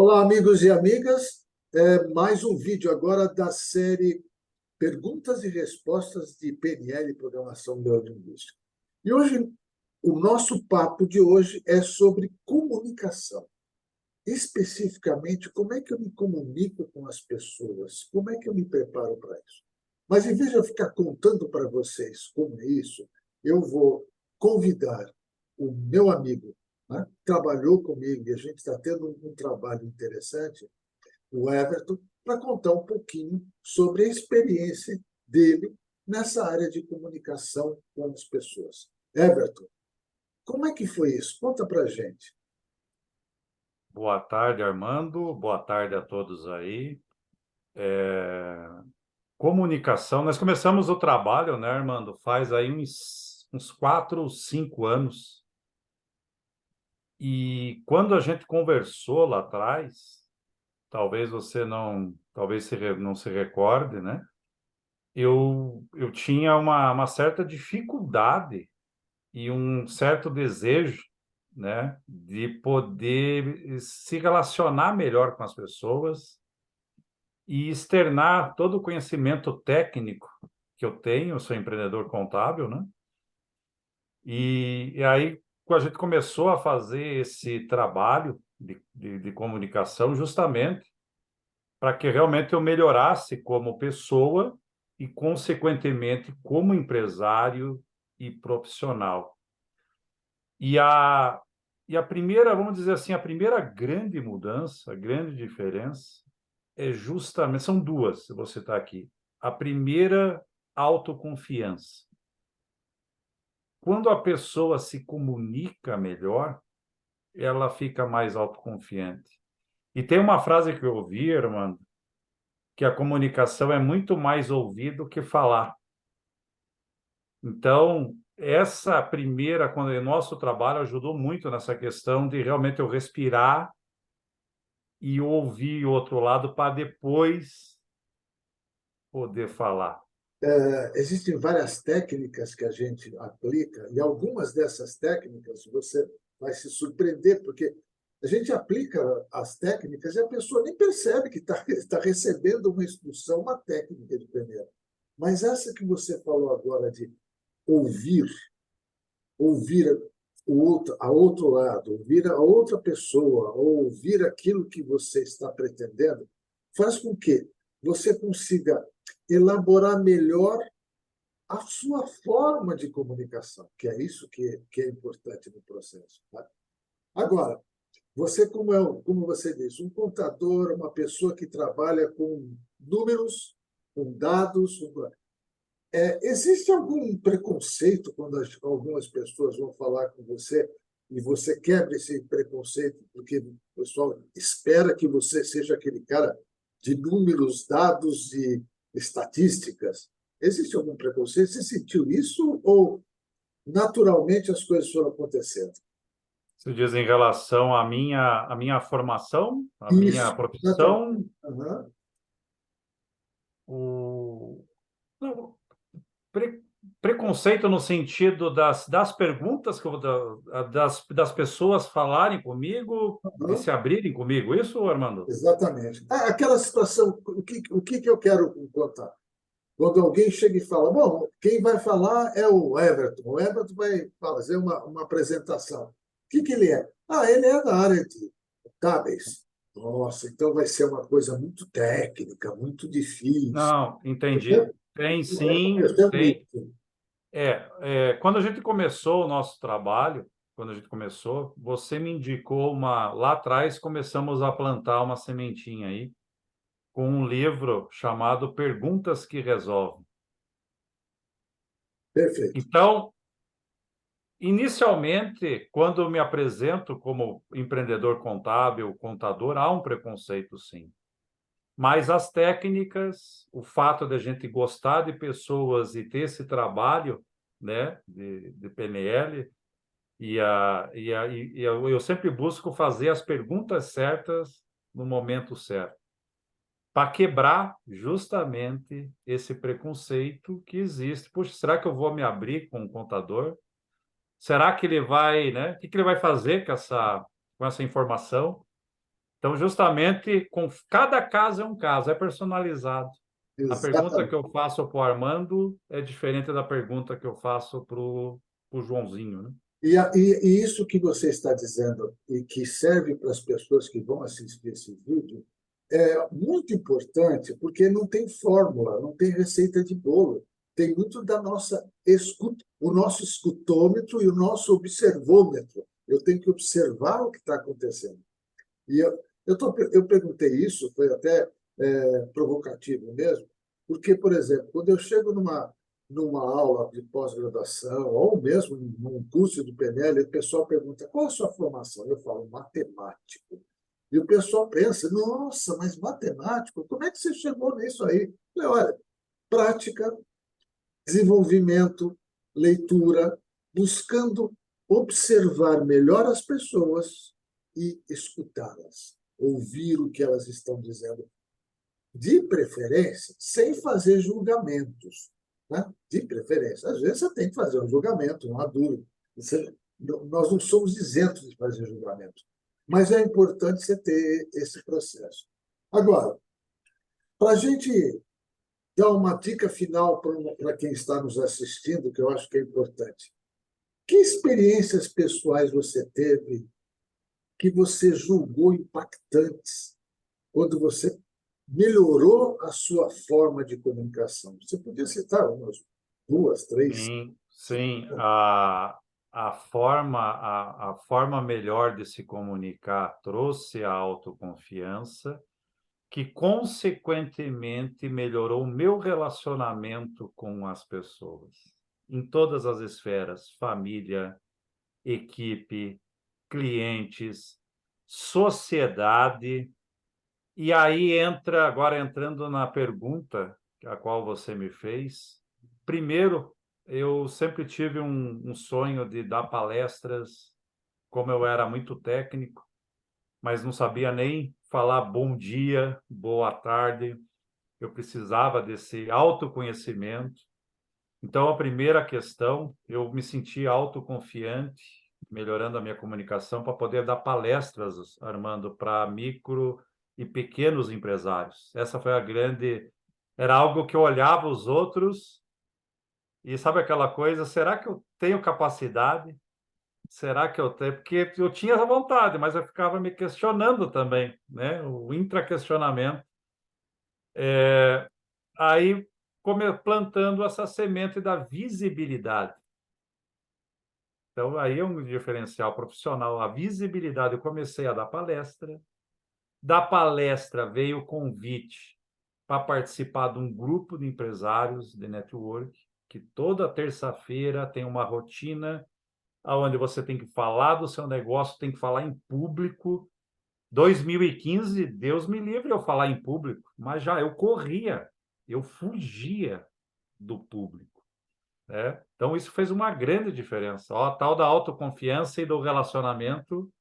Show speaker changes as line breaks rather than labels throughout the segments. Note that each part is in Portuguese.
Olá, amigos e amigas. Mais um vídeo agora da série Perguntas e Respostas de PNL e Programação Neurolinguística. E hoje, o nosso papo de hoje é sobre comunicação. Especificamente, como é que eu me comunico com as pessoas? Como é que eu me preparo para isso? Mas, em vez de eu ficar contando para vocês como é isso, eu vou convidar o meu amigo, né, que trabalhou comigo, e a gente está tendo um trabalho interessante, o Everton, para contar um pouquinho sobre a experiência dele nessa área de comunicação com as pessoas. Everton, como é que foi isso? Conta para a gente.
Boa tarde, Armando. Boa tarde a todos aí. Comunicação. Nós começamos o trabalho, né, Armando? Faz aí uns 4, 5 anos. E quando a gente conversou lá atrás, talvez você não se recorde, né? Eu tinha uma certa dificuldade e um certo desejo, né, de poder se relacionar melhor com as pessoas e externar todo o conhecimento técnico que eu tenho. Eu sou empreendedor contábil, né? E aí a gente começou a fazer esse trabalho de comunicação justamente para que realmente eu melhorasse como pessoa e, consequentemente, como empresário e profissional. E a primeira, vamos dizer assim, a primeira grande mudança, a grande diferença, é justamente, são duas, se você está aqui. A primeira, autoconfiança. Quando a pessoa se comunica melhor, ela fica mais autoconfiante. E tem uma frase que eu ouvi, Armando, que a comunicação é muito mais ouvir do que falar. Então, essa primeira, quando o nosso trabalho ajudou muito nessa questão de realmente eu respirar e ouvir o outro lado para depois poder falar.
Existem várias técnicas que a gente aplica, e algumas dessas técnicas você vai se surpreender, porque a gente aplica as técnicas e a pessoa nem percebe que está recebendo uma instrução, uma técnica de PNL. Mas essa que você falou agora de ouvir, ouvir a outro lado, ouvir a outra pessoa, ou ouvir aquilo que você está pretendendo, faz com que você consiga elaborar melhor a sua forma de comunicação, que é isso que é importante no processo. Tá? Agora, você, como você disse, um contador, uma pessoa que trabalha com números, com dados, existe algum preconceito quando algumas pessoas vão falar com você e você quebra esse preconceito porque o pessoal espera que você seja aquele cara de números, dados e estatísticas? Existe algum preconceito? Você sentiu isso ou naturalmente as coisas foram acontecendo?
Você diz em relação à minha formação, à minha
Isso, exatamente.
profissão,
Uhum.
o não, pre- preconceito no sentido das perguntas das pessoas falarem comigo, de
Uhum.
se abrirem comigo, isso, Armando?
Exatamente. Aquela situação, o que eu quero contar? Quando alguém chega e fala, bom, quem vai falar é o Everton. O Everton vai fazer uma apresentação. O que ele é? Ah, ele é da área de contábeis. Nossa, então vai ser uma coisa muito técnica, muito difícil.
Não,
Eu
entendi.
sempre,
Tem
eu
sim,
sempre
tem.
isso.
Quando a gente começou o nosso trabalho, quando a gente começou, você me indicou lá atrás começamos a plantar uma sementinha aí com um livro chamado Perguntas que Resolvem.
Perfeito.
Então, inicialmente, quando eu me apresento como empreendedor contábil, contador, há um preconceito, sim. Mas as técnicas, o fato de a gente gostar de pessoas e ter esse trabalho, né, de PNL, eu sempre busco fazer as perguntas certas no momento certo, para quebrar justamente esse preconceito que existe. Puxa, será que eu vou me abrir com um contador? Será que ele vai, né? O que ele vai fazer com essa informação? Então, justamente, com cada caso é um caso, é personalizado. A pergunta que
Exatamente.
eu faço para o Armando é diferente da pergunta que eu faço para o Joãozinho, né?
E isso que você está dizendo, e que serve para as pessoas que vão assistir esse vídeo, é muito importante, porque não tem fórmula, não tem receita de bolo. Tem muito da nossa escuta, o nosso escutômetro e o nosso observômetro. Eu tenho que observar o que está acontecendo. E eu perguntei isso, foi até provocativo mesmo, porque, por exemplo, quando eu chego numa aula de pós-graduação, ou mesmo num curso do PNL, o pessoal pergunta: qual é a sua formação? Eu falo: matemático. E o pessoal pensa: nossa, mas matemático, como é que você chegou nisso aí? Eu falei: olha, prática, desenvolvimento, leitura, buscando observar melhor as pessoas e escutá-las, ouvir o que elas estão dizendo, de preferência, sem fazer julgamentos. Né? De preferência. Às vezes você tem que fazer um julgamento, uma dúvida. Nós não somos isentos de fazer julgamento, mas é importante você ter esse processo. Agora, para a gente dar uma dica final para quem está nos assistindo, que eu acho que é importante. Que experiências pessoais você teve que você julgou impactantes quando você melhorou a sua forma de comunicação? Você podia citar umas duas, três.
Sim, sim. A forma melhor de se comunicar trouxe a autoconfiança, que, consequentemente, melhorou o meu relacionamento com as pessoas, em todas as esferas: família, equipe, clientes, sociedade. E aí agora entrando na pergunta a qual você me fez, primeiro, eu sempre tive um sonho de dar palestras. Como eu era muito técnico, mas não sabia nem falar bom dia, boa tarde, eu precisava desse autoconhecimento. Então, a primeira questão, eu me senti autoconfiante, melhorando a minha comunicação para poder dar palestras, Armando, para micro e pequenos empresários. Essa foi a grande... Era algo que eu olhava os outros e, sabe aquela coisa, será que eu tenho capacidade? Será que eu tenho? Porque eu tinha essa vontade, mas eu ficava me questionando também, né? O intraquestionamento. Aí, plantando essa semente da visibilidade. Então, aí é um diferencial profissional, a visibilidade. Eu comecei a dar palestra. Da palestra veio o convite para participar de um grupo de empresários de network, que toda terça-feira tem uma rotina onde você tem que falar do seu negócio, tem que falar em público. 2015, Deus me livre eu falar em público, mas já eu corria, eu fugia do público, né? Então, isso fez uma grande diferença. Ó, a tal da autoconfiança e do relacionamento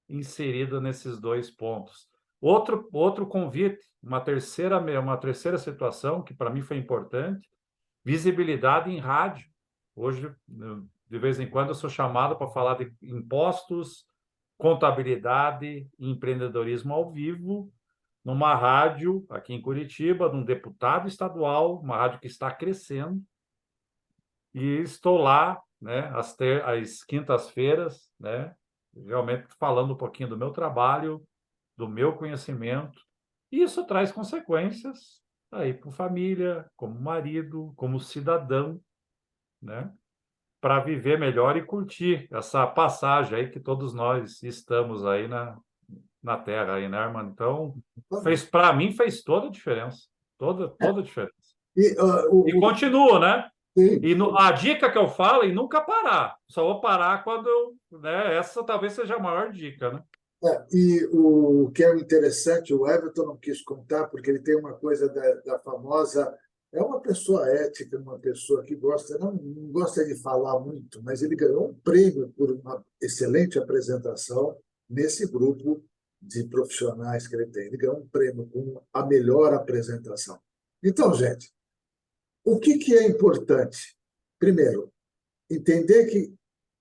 inserido nesses dois pontos. Outro convite, uma terceira situação que para mim foi importante: visibilidade em rádio. Hoje, de vez em quando, eu sou chamado para falar de impostos, contabilidade e empreendedorismo ao vivo, numa rádio aqui em Curitiba, de um deputado estadual, uma rádio que está crescendo. E estou lá, né, às quintas-feiras, né, realmente falando um pouquinho do meu trabalho, do meu conhecimento. E isso traz consequências aí para a família, como marido, como cidadão, né, para viver melhor e curtir essa passagem aí que todos nós estamos aí na Terra, aí, né, irmão? Então, para mim, fez toda a diferença. Toda a diferença.
E,
E continua, né?
sim,
E a dica que eu falo é nunca parar. Só vou parar quando eu, né? Essa talvez seja a maior dica, né?
e o que é interessante, o Everton não quis contar, porque ele tem uma coisa da famosa. É uma pessoa ética, uma pessoa que gosta, não gosta de falar muito, mas ele ganhou um prêmio por uma excelente apresentação nesse grupo de profissionais que ele tem. Ele ganhou um prêmio com a melhor apresentação. Então, gente, o que é importante? Primeiro, entender que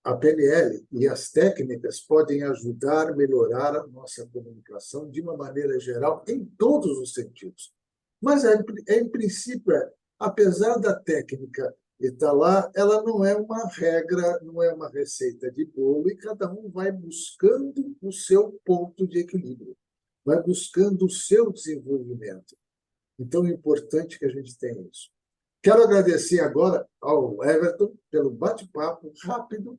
a PNL e as técnicas podem ajudar a melhorar a nossa comunicação de uma maneira geral, em todos os sentidos. Mas, em princípio, apesar da técnica estar lá, ela não é uma regra, não é uma receita de bolo, e cada um vai buscando o seu ponto de equilíbrio, vai buscando o seu desenvolvimento. Então, é importante que a gente tenha isso. Quero agradecer agora ao Everton pelo bate-papo rápido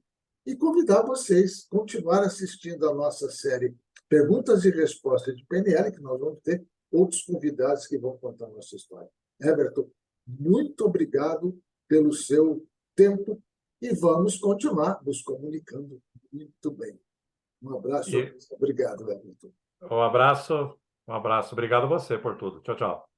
e convidar vocês a continuar assistindo a nossa série Perguntas e Respostas de PNL, que nós vamos ter outros convidados que vão contar a nossa história. Everton, muito obrigado pelo seu tempo e vamos continuar nos comunicando muito bem. Um abraço. Obrigado, Everton.
Um abraço. Obrigado a você por tudo. Tchau, tchau.